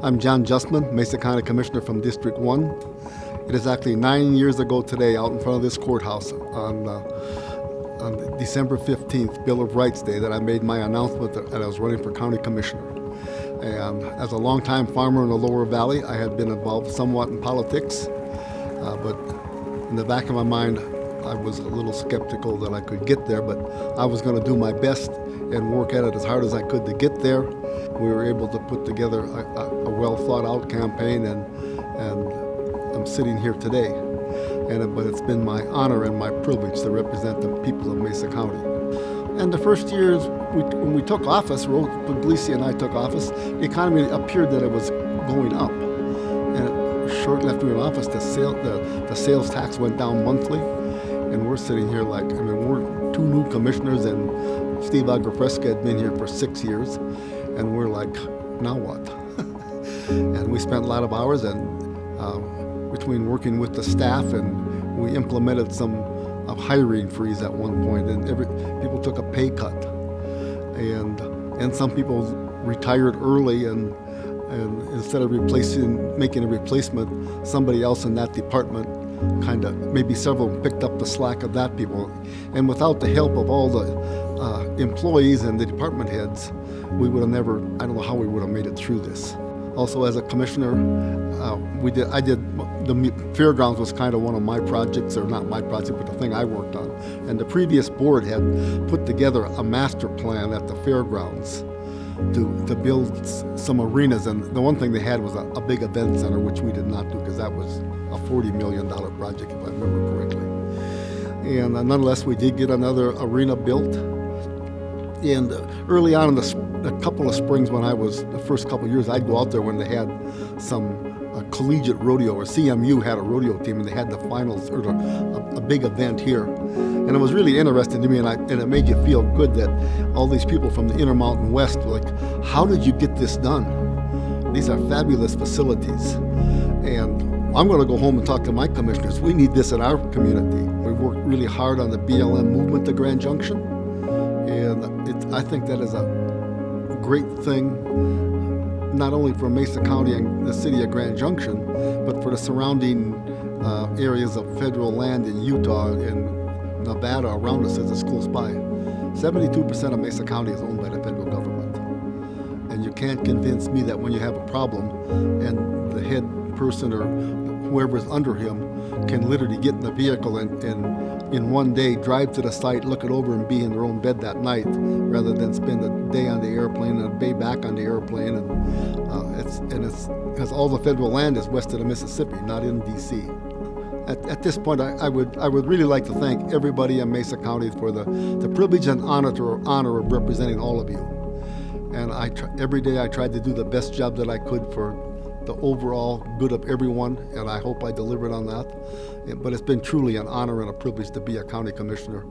I'm Justman, Mesa County Commissioner from District 1. It is actually 9 years ago today out in front of this courthouse on December 15th, Bill of Rights Day, that I made my announcement that I was running for County Commissioner. And as a longtime farmer in the Lower Valley, I had been involved somewhat in politics, but in the back of my mind, I was a little skeptical that I could get there, but I was going to do my best and work at it as hard as I could to get there. We were able to put together a well thought out campaign, and I'm sitting here today. But it's been my honor and my privilege to represent the people of Mesa County. And the first years when we took office, when Puglisi and I took office, the economy appeared that it was going up. And shortly after we were in office, the sales tax went down monthly. And we're sitting here we're two new commissioners, and Steve Agrafresca had been here for 6 years. And we're like, now what? And we spent a lot of hours between working with the staff, and we implemented a hiring freeze at one point, and people took a pay cut. And some people retired early, and instead of making a replacement, somebody else in that department maybe several picked up the slack of that people. And without the help of all the employees and the department heads, we would have never, I don't know how we would have made it through this. Also, as a commissioner, the fairgrounds was kind of one of my projects, or not my project, but the thing I worked on. And the previous board had put together a master plan at the fairgrounds to build some arenas, and the one thing they had was a big event center, which we did not do because that was a $40 million project, if I remember correctly. And nonetheless, we did get another arena built. And early on in the couple of springs, the first couple of years, I'd go out there when they had some collegiate rodeo, or CMU had a rodeo team, and they had the finals, or a big event here. And it was really interesting to me, and it made you feel good that all these people from the Intermountain West were like, how did you get this done? These are fabulous facilities. And I'm going to go home and talk to my commissioners. We need this in our community. We worked really hard on the BLM movement to Grand Junction. And I think that is a great thing, not only for Mesa County and the city of Grand Junction, but for the surrounding areas of federal land in Utah and Nevada around us, as it's close by. 72% of Mesa County is owned by the federal government. And you can't convince me that when you have a problem and the head person or whoever's under him can literally get in the vehicle and in one day drive to the site, look it over, and be in their own bed that night, rather than spend a day on the airplane and a day back on the airplane. And it's because all the federal land is west of the Mississippi, not in D.C. At this point, I would really like to thank everybody in Mesa County for the privilege and honor of representing all of you. And every day I tried to do the best job that I could for the overall good of everyone, and I hope I delivered on that. But it's been truly an honor and a privilege to be a county commissioner.